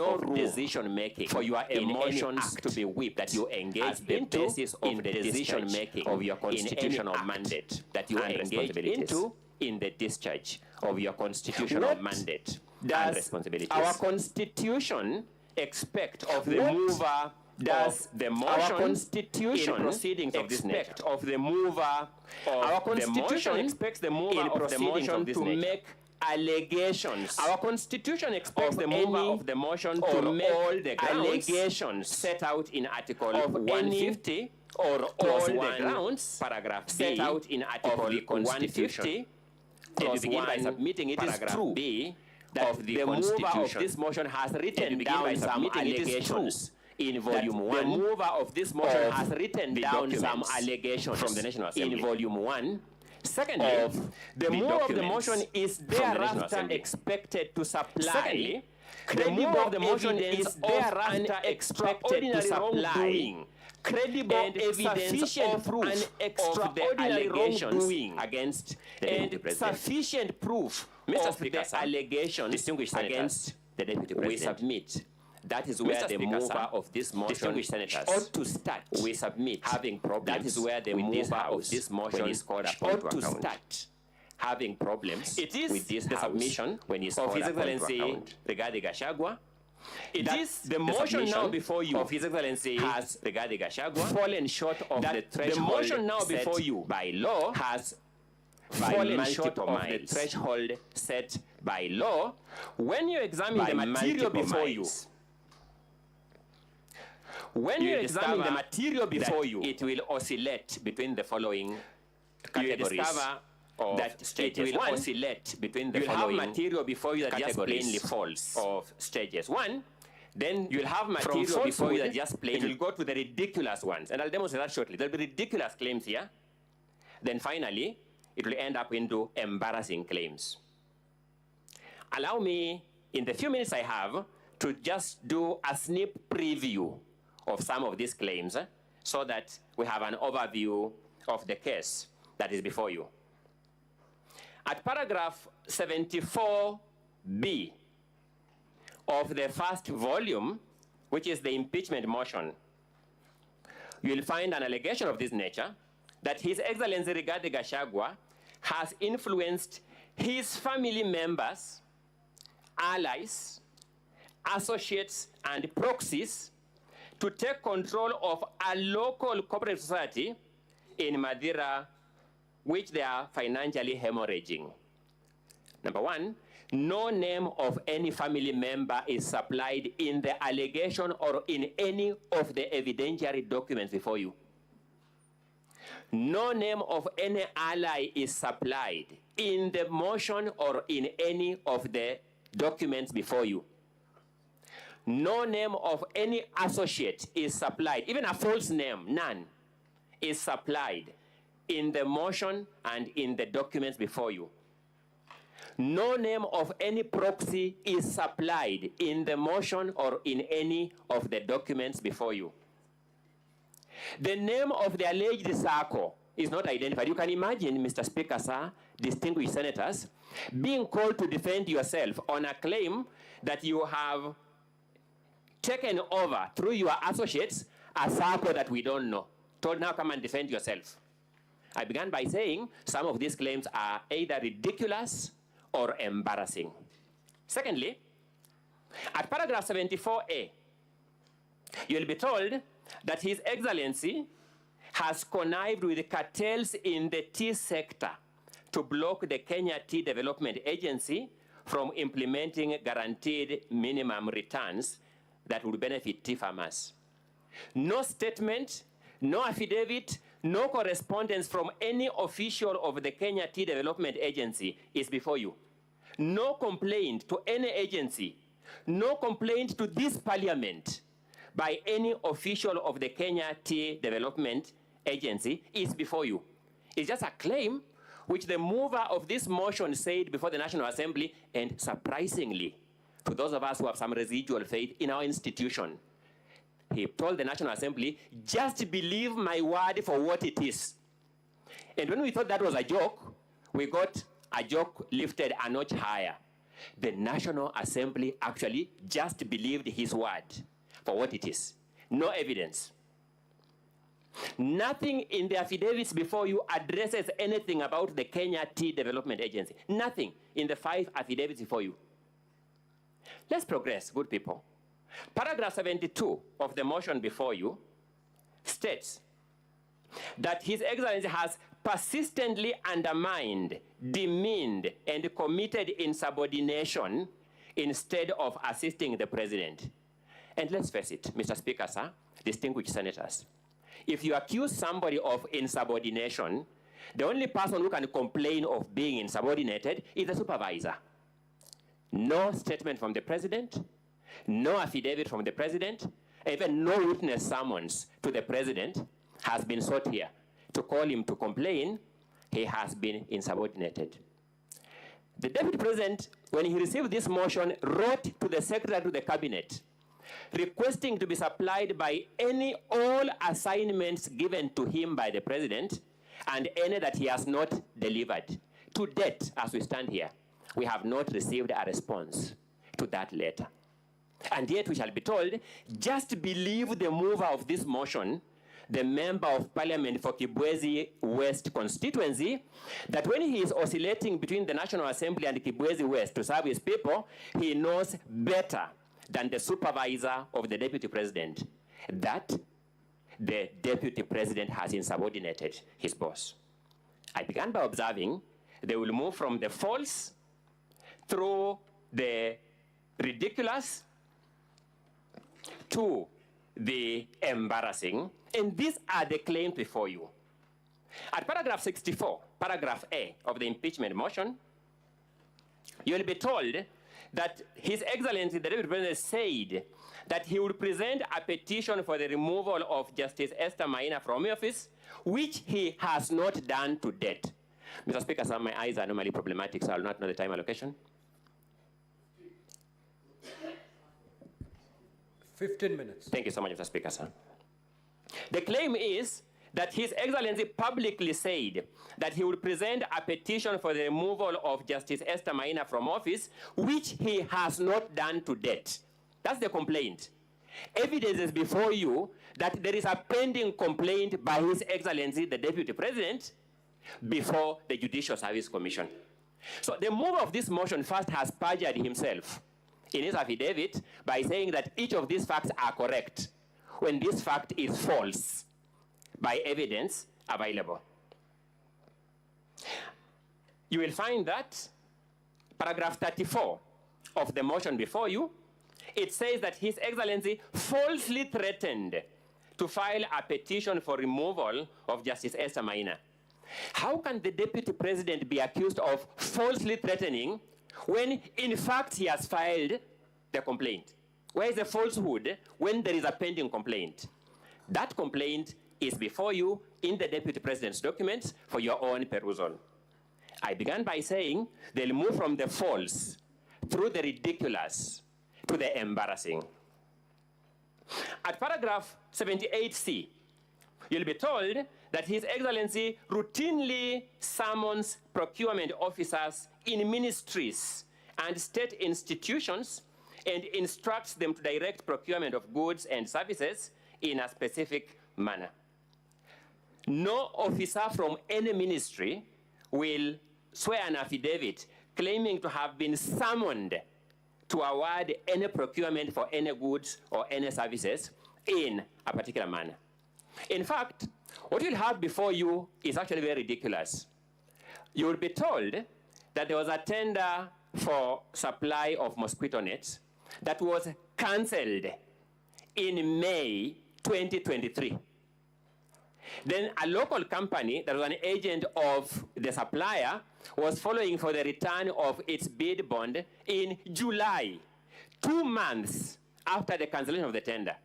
no decision making for your emotions to be whipped that you engage as the basis of in the decision making of your constitutional mandate that you engage into in the discharge of your constitutional mandate and responsibilities. Our constitution expect of the What mover does the our motion constitution in proceedings of this nature expect of the mover our of the constitution motion expects the mover in of the proceedings motion of this to nature? make allegations. Our constitution expects of the mover any of the motion or to make all the grounds allegations set out in Article of 150 or plus all the 1 grounds paragraph set B out in Article of the Constitution. 150 And you plus begin by 1 submitting it is paragraph true B that of the the mover of Constitution. this motion has And written you begin by down some submitting it is allegations in that volume the 1 mover of this motion of has written the down some documents allegations from the National Assembly. in volume 1. Secondly, of the the mover of the documents motion is from the National thereafter Assembly. expected to supply. Secondly, The mover of the motion evidence is of thereafter an expected to extraordinary supply wrongdoing, credible and evidence sufficient of proof an of the extraordinary allegations wrongdoing against the and Deputy President. sufficient proof Mr. of Speaker, the sir, allegations distinguished senators, against the Deputy we President. submit. That is where Mr. the Speaker, mover sir, of this motion distinguished senators, ought to start. we submit having problems. that is where the with this mover house of this when motion he's called upon ought to account. start having problems It is with this the house submission when he's of called His upon to Excellency account. Rigathi Gachagua. It That is the motion submission now before you of His Excellency has Rigathi Gachagua fallen short of that the the threshold motion now set before you by law has fallen short multiple of the miles. threshold set by law. When you examine By the material multiple before miles. when you examine the discover material before that you, it will oscillate between the following you categories discover of that it stages. will One, oscillate between the you'll have following material before you that just categories plainly false. of stages. One, then You'll have material from before you that falsehood, just it plainly will go to the ridiculous ones, and I'll demonstrate that shortly. There'll be ridiculous claims here. Then finally, it will end up into embarrassing claims. Allow me, in the few minutes I have, to just do a sneak preview of some of these claims so that we have an overview of the case that is before you. At paragraph 74B of the first volume, which is the impeachment motion, you'll find an allegation of this nature that His Excellency Rigathi Gachagua has influenced his family members, allies, associates, and proxies to take control of a local cooperative society in Madeira, which they are financially hemorrhaging. Number one, no name of any family member is supplied in the allegation or in any of the evidentiary documents before you. No name of any ally is supplied in the motion or in any of the documents before you. No name of any associate is supplied, even a false name, none, is supplied in the motion and in the documents before you. No name of any proxy is supplied in the motion or in any of the documents before you. The name of the alleged circle is not identified. You can imagine, Mr. Speaker, sir, distinguished senators, being called to defend yourself on a claim that you have taken over through your associates a circle that we don't know. Told, now come and defend yourself. I began by saying some of these claims are either ridiculous or embarrassing. Secondly, at paragraph 74A, you'll be told that His Excellency has connived with cartels in the tea sector to block the Kenya Tea Development Agency from implementing guaranteed minimum returns that would benefit tea farmers. No statement, no affidavit, no correspondence from any official of the Kenya Tea Development Agency is before you. No complaint to any agency, no complaint to this parliament by any official of the Kenya Tea Development Agency is before you. It's just a claim which the mover of this motion said before the National Assembly, and surprisingly, to those of us who have some residual faith in our institution, he told the National Assembly, just believe my word for what it is. And when we thought that was a joke, we got a joke lifted a notch higher. the National Assembly actually just believed his word for what it is. No evidence. Nothing in the affidavits before you addresses anything about the Kenya Tea Development Agency. Nothing in the 5 affidavits before you. Let's progress, good people. Paragraph 72 of the motion before you states that His Excellency has persistently undermined, demeaned, and committed insubordination instead of assisting the President. And let's face it, Mr. Speaker, sir, distinguished senators, if you accuse somebody of insubordination, the only person who can complain of being insubordinated is the supervisor. No statement from the President, no affidavit from the President, even no witness summons to the President has been sought here to call him to complain he has been insubordinated. The Deputy President, when he received this motion, wrote to the Secretary to the Cabinet requesting to be supplied by all assignments given to him by the President and any that he has not delivered. To date, as we stand here, we have not received a response to that letter. And yet we shall be told, just believe the mover of this motion, the Member of Parliament for Kibwezi West constituency, that when he is oscillating between the National Assembly and Kibwezi West to serve his people, he knows better than the supervisor of the Deputy President that the Deputy President has insubordinated his boss. I began by observing they will move from the false through the ridiculous to the embarrassing, and these are the claims before you. At paragraph 64, paragraph A of the impeachment motion, you will be told that His Excellency, the Deputy President, said that he would present a petition for the removal of Justice Esther Maina from office, which he has not done to date. Mr. Speaker, sir, my eyes are normally problematic, so I will not know the time allocation. 15 minutes. Thank you so much, Mr. Speaker, sir. The claim is that His Excellency publicly said that he would present a petition for the removal of Justice Esther Maina from office, which he has not done to date. That's the complaint. Evidence is before you that there is a pending complaint by His Excellency, the Deputy President, before the Judicial Service Commission. So the mover of this motion first has perjured himself in his affidavit by saying that each of these facts are correct, when this fact is false, by evidence available. You will find that paragraph 34 of the motion before you, it says that His Excellency falsely threatened to file a petition for removal of Justice Esther Maina. How can the Deputy President be accused of falsely threatening when in fact he has filed the complaint? Where is the falsehood when there is a pending complaint? That complaint is before you in the Deputy President's documents for your own perusal. I began by saying they'll move from the false through the ridiculous to the embarrassing. At paragraph 78C, you'll be told that His Excellency routinely summons procurement officers in ministries and state institutions and instructs them to direct procurement of goods and services in a specific manner. No officer from any ministry will swear an affidavit claiming to have been summoned to award any procurement for any goods or any services in a particular manner. In fact, what you'll have before you is actually very ridiculous. You will be told that there was a tender for supply of mosquito nets that was cancelled in May 2023. Then a local company that was an agent of the supplier was following for the return of its bid bond in July, 2 months after the cancellation of the tender.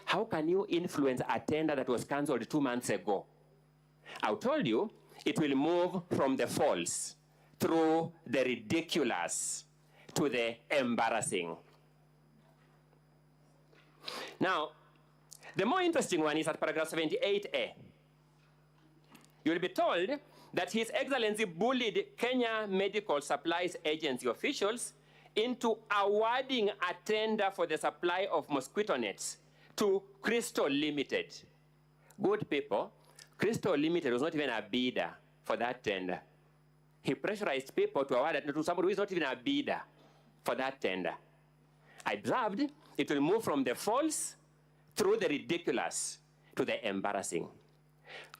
How can you influence a tender that was cancelled 2 months ago? I told you it will move from the false through the ridiculous to the embarrassing. Now, the more interesting one is at paragraph 78A. You will be told that His Excellency bullied Kenya Medical Supplies Agency officials into awarding a tender for the supply of mosquito nets to Crystal Limited. Good people, Crystal Limited was not even a bidder for that tender. He pressurized people to award it to somebody who is not even a bidder for that tender. I observed it will move from the false through the ridiculous to the embarrassing.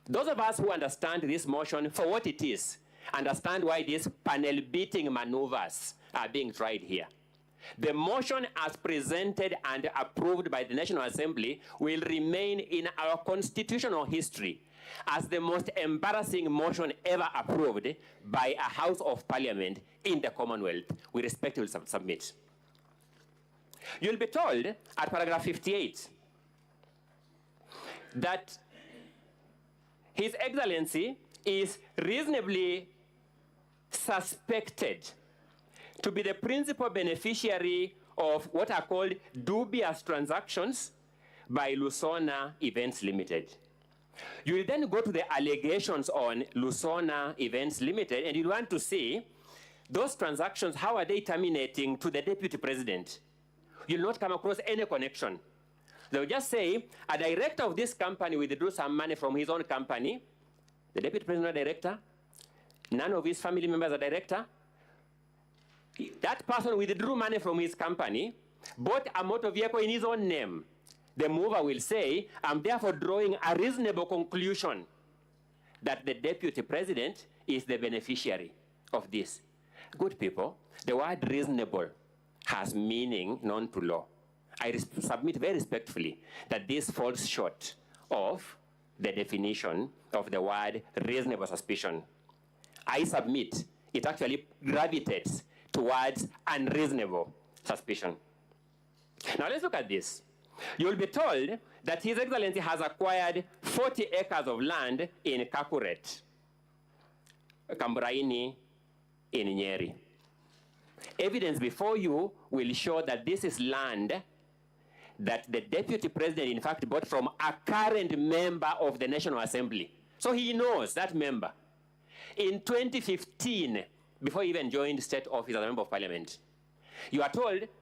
Those of us who understand this motion for what it is, understand why these panel beating maneuvers are being tried here. The motion as presented and approved by the National Assembly will remain in our constitutional history as the most embarrassing motion ever approved by a House of Parliament in the Commonwealth. We respectfully submit. You'll be told at paragraph 58 that His Excellency is reasonably suspected to be the principal beneficiary of what are called dubious transactions by Lusona Events Limited. You will then go to the allegations on Lusona Events Limited, and you want to see those transactions, how are they terminating to the deputy president? You'll not come across any connection. They'll just say, a director of this company withdrew some money from his own company. The deputy president is a director. None of his family members are director. That person withdrew money from his company, bought a motor vehicle in his own name. The mover will say, I'm therefore drawing a reasonable conclusion that the deputy president is the beneficiary of this. Good people, the word reasonable has meaning known to law. I submit very respectfully that this falls short of the definition of the word reasonable suspicion. I submit it actually gravitates towards unreasonable suspicion. Now let's look at this. You'll be told that His Excellency has acquired 40 acres of land in Kakuret, Kamburaini, in Nyeri. Evidence before you will show that this is land that the deputy president, in fact, bought from a current member of the National Assembly. So he knows that member. In 2015, before he even joined state office as a member of parliament, you are told